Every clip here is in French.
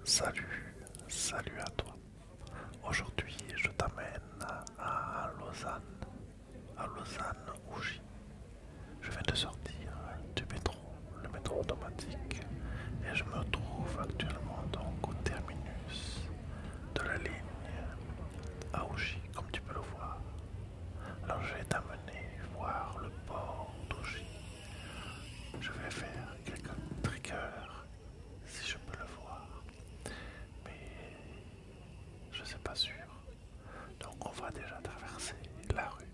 Salut, salut à toi. Aujourd'hui, je t'amène à Lausanne Ougy. Je viens de sortir du métro, le métro automatique, et je me trouve actuellement donc au terminus de la ligne à Ougy, comme tu peux le voir. Alors je vais t'amener voir le port d'Ougy. Je vais faire quelques triggers si je peux le voir, mais je ne suis pas sûr. Donc on va déjà traverser la rue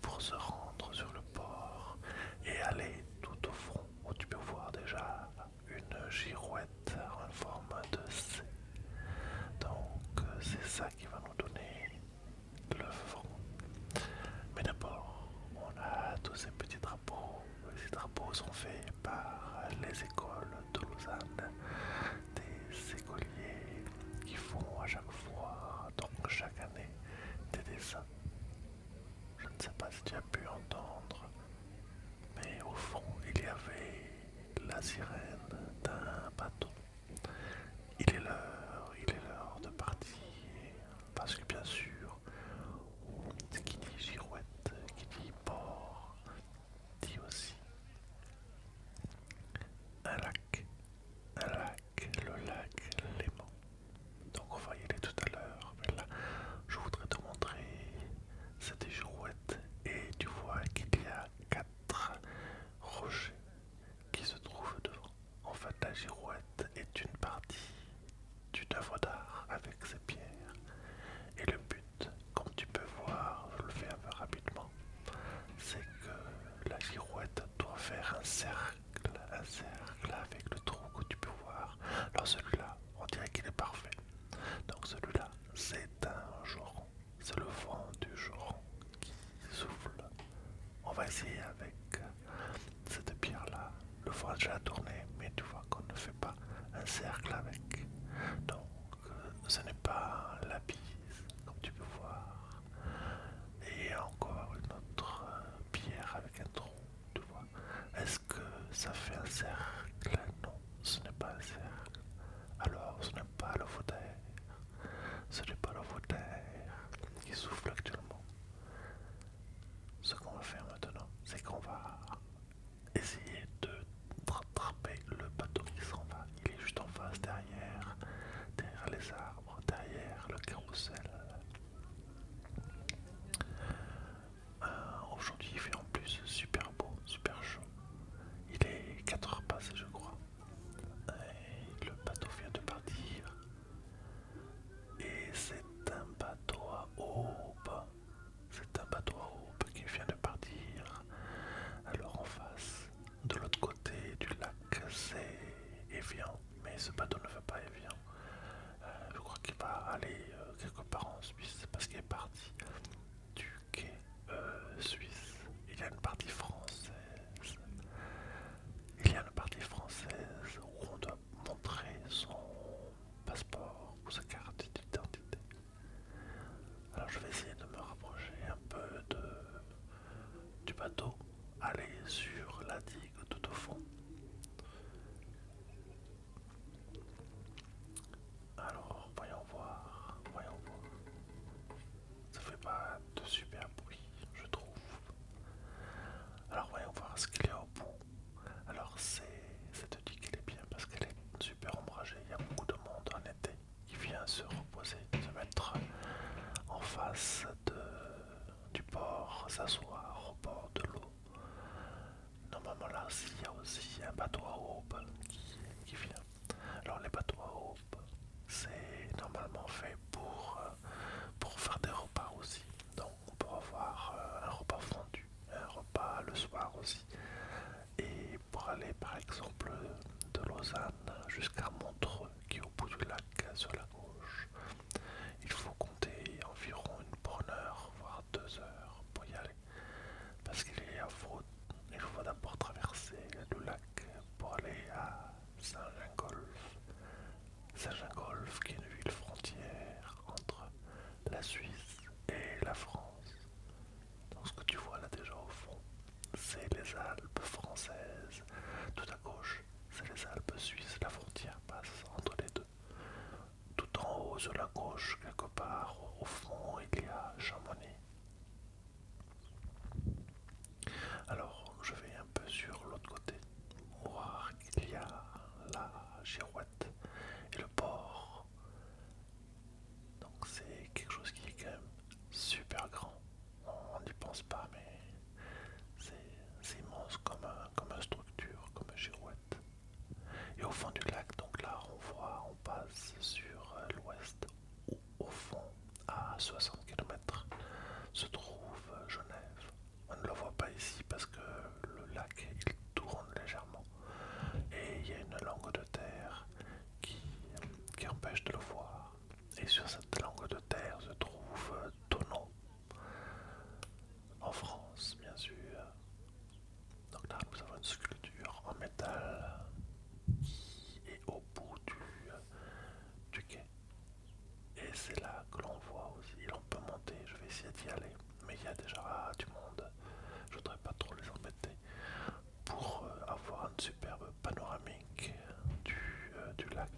pour se rendre sur le port et aller tout au fond où tu peux voir déjà une girouette en forme de C. Donc c'est ça qui va nous donner le vent. Mais d'abord, on a tous ces petits drapeaux. Ces drapeaux sont faits par les écoles de Lausanne, des écoliers qui font à chaque fois, donc chaque année, des dessins. Je ne sais pas si tu as pu entendre, mais au fond, il y avait la sirène d'un bateau. Il est l'heure de partir, parce que bien sûr, qui dit girouette, qui dit port, dit aussi un lac, le lac Léman. Donc on va y aller tout à l'heure, mais là, je voudrais te montrer cette girouette et tu vois qu'il y a 4 rochers qui se trouvent devant. En fait, la girouette est une partie d'une œuvre d'art avec ses pierres. Et le but, comme tu peux voir, je le fais un peu rapidement, c'est que la girouette doit faire un cercle avec le trou que tu peux voir. Alors celui-là, on dirait qu'il est parfait. Donc celui-là, c'est un joran. C'est le vent du joran qui souffle. On va essayer avec cette pierre-là. Le vent a déjà tourné, mais tu vois qu'on ne fait pas un cercle avec. Donc ce n'est pas la bise, comme tu peux voir. Et encore une autre pierre avec un trou, tu vois. Est-ce que ça fait un cercle? Non, ce n'est pas un cercle. Alors ce n'est pas le fauteuil. Ce n'est pas le fauteuil qui souffle actuellement. Ce qu'on va faire maintenant, c'est qu'on va essayer de rattraper le bateau qui s'en va. Il est juste en face, derrière les arbres, derrière le carrousel. Aujourd'hui, il fait en plus super beau, super chaud. Il est 4 heures passées, je crois. Et le bateau vient de partir. Et c'est un bateau à aube. C'est un bateau à aube qui vient de partir. Alors en face, de l'autre côté du lac, c'est Évian. Mais ce bateau ne va pas à Évian. Je crois qu'il va aller quelque part en Suisse parce qu'il est parti du quai suisse. Il y a une partie française. Il y a une partie française où on doit montrer son passeport ou sa carte d'identité. Alors je vais essayer de me rapprocher un peu du bateau, aller sur la digue tout au fond. Alors voyons voir, voyons voir. Ça fait pas de super bruit, je trouve. Alors voyons voir ce qu'il y a au bout. Alors cette digue elle est bien parce qu'elle est super ombragée. Il y a beaucoup de monde en été qui vient se reposer, se mettre en face du port, s'asseoir au bord de l'eau. Normalement là il y a aussi un bateau à aube qui vient. Alors les bateaux à aube, c'est normalement fait pour faire des repas aussi. Donc on peut avoir un repas fondu, un repas le soir aussi. Et pour aller par exemple de Lausanne jusqu'à Montreux, qui est au bout du lac sur la gauche, il faut compter environ une bonne heure, voire 2 heures pour y aller. Parce il faut d'abord traverser le lac pour aller à Saint-Gingolf. Saint-Gingolf qui est une ville frontière entre la Suisse et la France. Donc ce que tu vois là déjà au fond, c'est les Alpes françaises. Tout à gauche, c'est les Alpes suisses. La frontière passe entre les deux. girouette et le port. Donc c'est quelque chose qui est quand même super grand. On n'y pense pas, mais c'est immense comme une structure, comme une girouette. Et au fond du lac, donc là on passe sur l'ouest, où au fond, à 60 km, se trouve Genève. On ne le voit pas ici parce que le lac il tourne légèrement et il y a une langue de terre qui empêche de le voir. Et sur cette langue de terre se trouve Thonon, en France bien sûr. Donc là nous avons une sculpture en métal qui est au bout du quai. Et c'est là que l'on voit aussi, on peut monter, je vais essayer d'y aller, mais il y a déjà du monde, je voudrais pas trop les embêter, pour avoir une superbe panoramique du lac.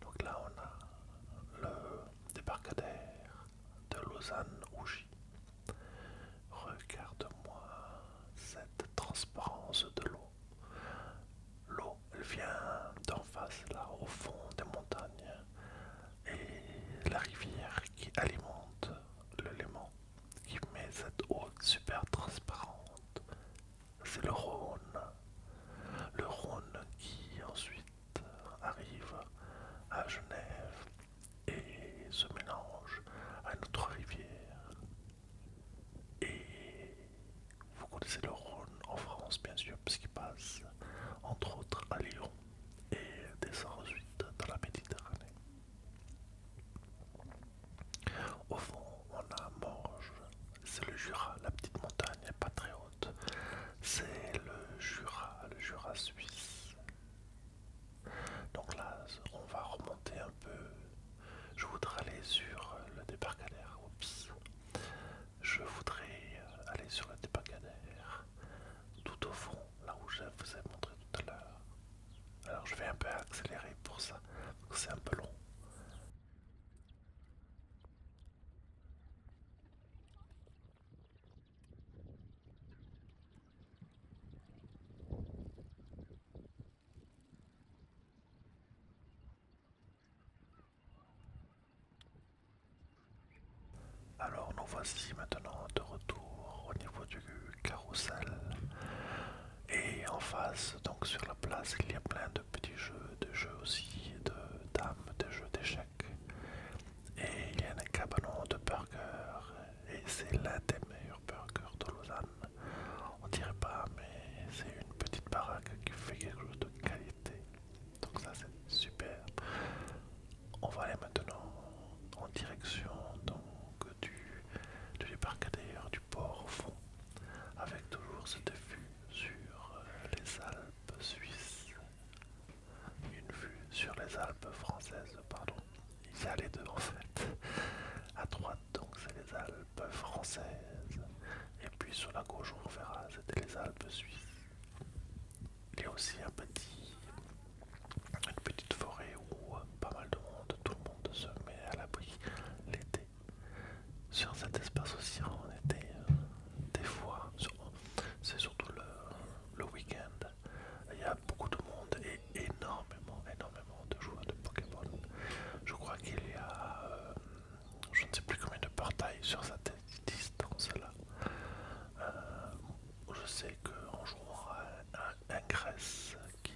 Donc là on a le débarcadère de Lausanne-Ougy. Regarde-moi cette transparence de l'eau. L'eau, elle vient d'en face, là, au fond des montagnes. Et la rivière qui alimente le Léman, qui met cette eau super transparente, c'est le Rhône. Le Rhône qui ensuite arrive à Genève et se mélange à notre rivière. Et vous connaissez le Rhône en France, bien sûr, puisqu'il passe entre autres à Lyon et descend ensuite dans la Méditerranée. Au fond, on a Morges, c'est le Jura, la petite montagne n'est pas très haute. C'est le Jura suisse. Donc là, on va remonter un peu. Je voudrais aller sur le débarcadère. Oups. Je voudrais aller sur le débarcadère tout au fond, là où je vous ai montré tout à l'heure. Alors je vais un peu accélérer pour ça, c'est un peu long. Alors nous voici maintenant de retour au niveau du carrousel. Et en face, donc sur la place, il y a plein de petits jeux, de jeux aussi, de dames, de jeux d'échecs. Et il y a un cabanon de burgers. Et c'est l'un des meilleurs burgers de Lausanne. On dirait pas, mais c'est une petite baraque qui fait quelque chose de qualité. Donc ça c'est super. On va aller maintenant en direction donc du débarcadère du port au fond, avec toujours cette vue sur les Alpes suisses, une vue sur les Alpes françaises, pardon. Il y a les deux en fait. À droite donc c'est les Alpes françaises, et puis sur la gauche on verra c'était les Alpes suisses. Il y a aussi une petite forêt où pas mal de monde, tout le monde se met à l'abri l'été. Sur cet espace aussi en été, des fois, c'est surtout le week-end, il y a beaucoup de monde et énormément de joueurs de Pokémon. Je crois qu'il y a, je ne sais plus combien de portails sur cette distance-là. Je sais qu'en jouant à un Grèce qui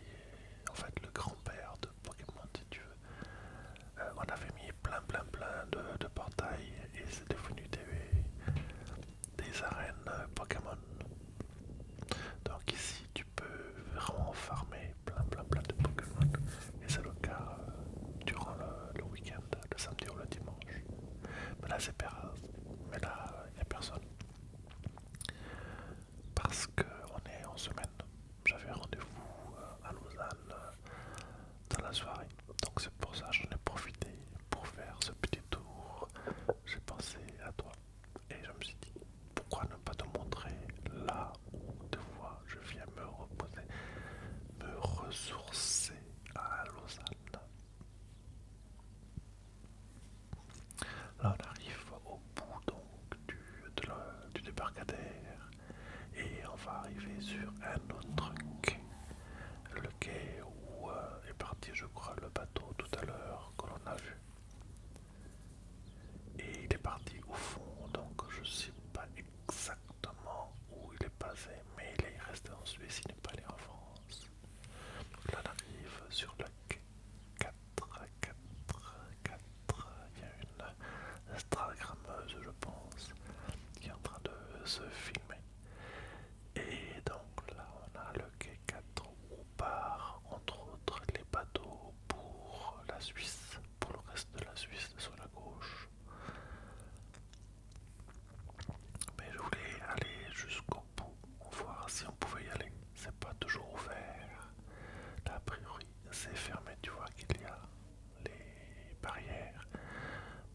quitté, je crois, le bateau tout à l'heure que l'on a vu. Et il est parti au fond, donc je ne sais pas exactement où il est passé, mais il est resté en Suisse, il n'est pas allé en France. Donc là, on arrive sur le quai 4, 4, 4. Il y a une Instagrammeuse, je pense, qui est en train de se filmer. Et donc là, on a le quai 4 où part, entre autres, les bateaux pour la Suisse, pour le reste de la Suisse sur la gauche. Mais je voulais aller jusqu'au bout, voir si on pouvait y aller. C'est pas toujours ouvert. Là, a priori, c'est fermé. Tu vois qu'il y a les barrières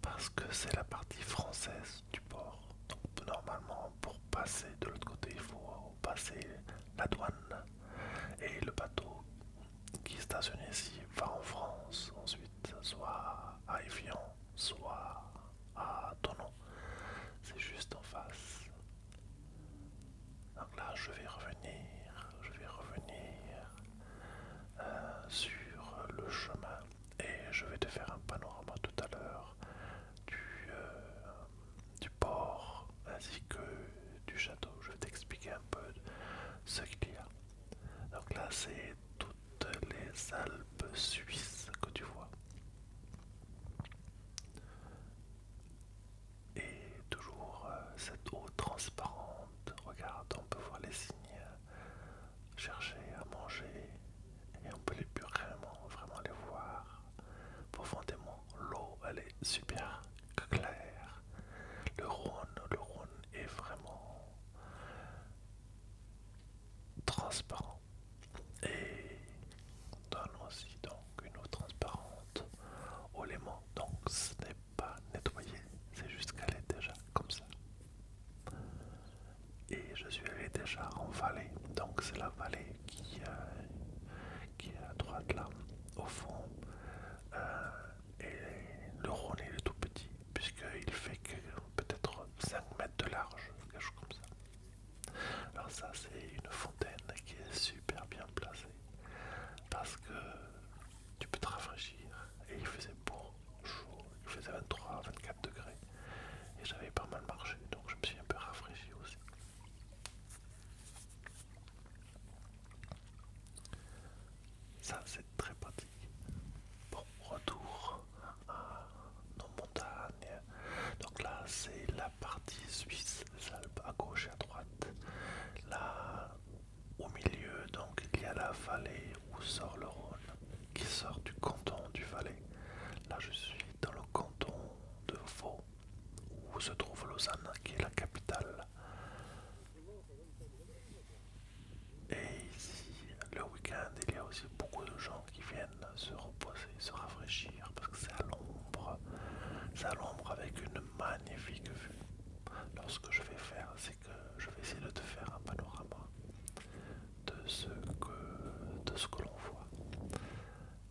parce que c'est la partie française du port. Donc, normalement, pour passer de l'autre côté, il faut passer la douane et le bateau qui est stationné ici va en France. Ensuite, soit à Évian, soit à Thonon. C'est juste en face. Donc là, je vais revenir sur le chemin et je vais te faire un panorama tout à l'heure du port ainsi que du château. Je vais t'expliquer un peu ce qu'il y a. Donc là, c'est toutes les Alpes suisses que tu vois. Et toujours cette eau transparente. Regarde, on peut voir les signes, chercher à manger et on peut les vraiment les voir profondément. L'eau, elle est super claire. Le Rhône est vraiment transparent et donne aussi donc une eau transparente au Léman. Donc ce n'est pas nettoyé, c'est juste qu'elle est déjà comme ça. Et je suis allé déjà en vallée, donc c'est la vallée qui est à droite là, au fond. Et le Rhône il est tout petit, puisqu'il fait que peut-être 5 mètres de large, quelque chose comme ça. Alors ça c'est une fontaine qui est super bien placée, parce que tu peux te rafraîchir. Et il faisait beau, chaud, il faisait 23-24 degrés. Et j'avais pas mal marché, donc je me suis un peu rafraîchi aussi. Ça c'est très pratique. Bon, retour à nos montagnes. Donc là c'est la partie suisse, les Alpes à gauche et à droite. Là au milieu donc il y a la vallée où sort le Rhône, qui sort du canton du Valais. Là je suis dans le canton de Vaud, où se trouve Lausanne, qui est la capitale. Et ici, le week-end, il y a aussi beaucoup de gens qui viennent se reposer, se rafraîchir, parce que c'est à l'ombre. C'est à l'ombre avec une magnifique vue. Alors ce que je vais faire, c'est que je vais essayer de te faire un panorama de ce que l'on voit.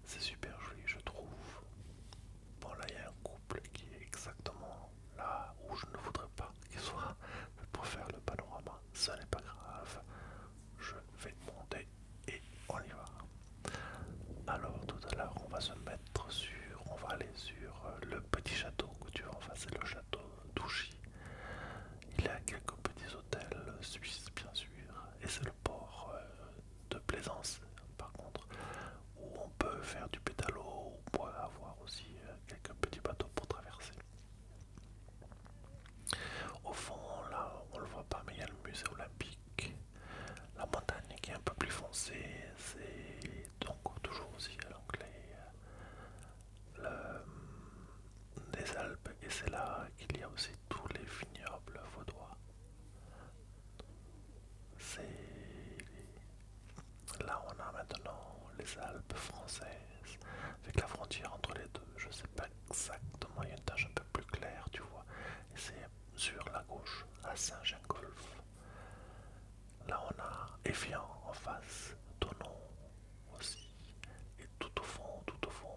C'est super joli, je trouve. Bon, là, il y a un couple qui est exactement là où je ne voudrais pas qu'il soit pour faire le panorama. Ce n'est pas grave. Je vais monter et on y va. Alors, tout à l'heure, on va aller sur le petit château que tu vois en face, c'est le château d'Ouchy. Il y a quelques petits hôtels suisses, bien sûr, et c'est le port de Plaisance, par contre, où on peut faire du pédalo, ou on peut avoir aussi quelques petits bateaux pour traverser. Au fond, là, on le voit pas, mais il y a le musée olympique. La montagne qui est un peu plus foncée, c'est donc toujours aussi à l'anglais des Alpes, et c'est là qu'il y a aussi tous les vignobles vaudois. C'est là on a maintenant les Alpes françaises, avec la frontière entre les deux. Je sais pas exactement, il y a une tache un peu plus claire, tu vois. Et c'est sur la gauche, à Saint-Gingolph. Là on a Évian en face, Thonon aussi. Et tout au fond, tout au fond,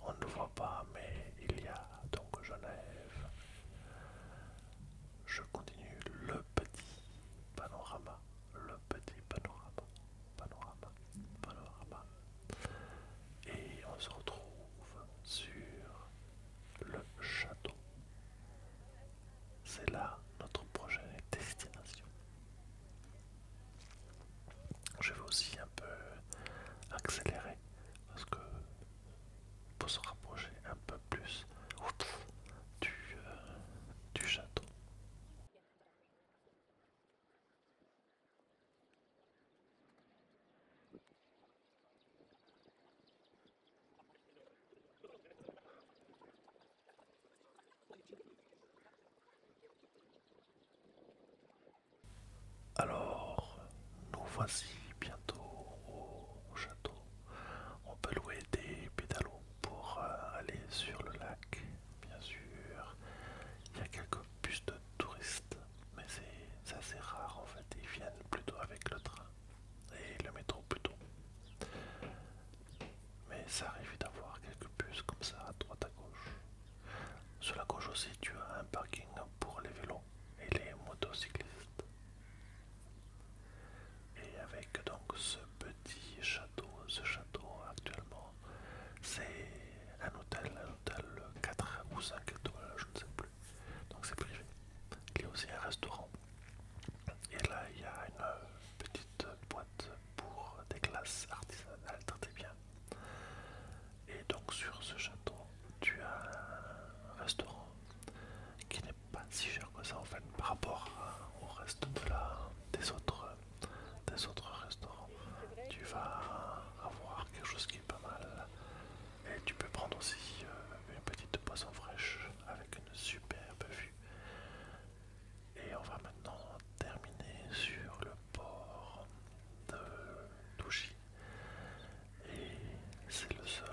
on ne le voit pas, mais il y a donc Genève. Je continue le petit panorama, panorama. fois-ci, bientôt au château, on peut louer des pédalos pour aller sur le lac. Bien sûr, il y a quelques bus de touristes, mais c'est assez rare en fait. Ils viennent plutôt avec le train et le métro plutôt. Mais ça arrive d'avoir quelques bus comme ça à droite à gauche. Sur la gauche aussi, tu as un parking pour les vélos et les motocyclistes. Et avec donc ce château actuellement, c'est un hôtel 4 ou 5 étoiles, je ne sais plus. Donc c'est privé. Il y a aussi un restaurant. Et là, il y a une petite boîte pour des glaces artisanales très bien. Et donc sur ce château, tu as un restaurant qui n'est pas si cher que ça en fait par rapport au reste des autres restaurants. Tu vas avoir quelque chose qui est pas mal. Et tu peux prendre aussi une petite boisson fraîche avec une superbe vue. Et on va maintenant terminer sur le port de Touchy. Et c'est le seul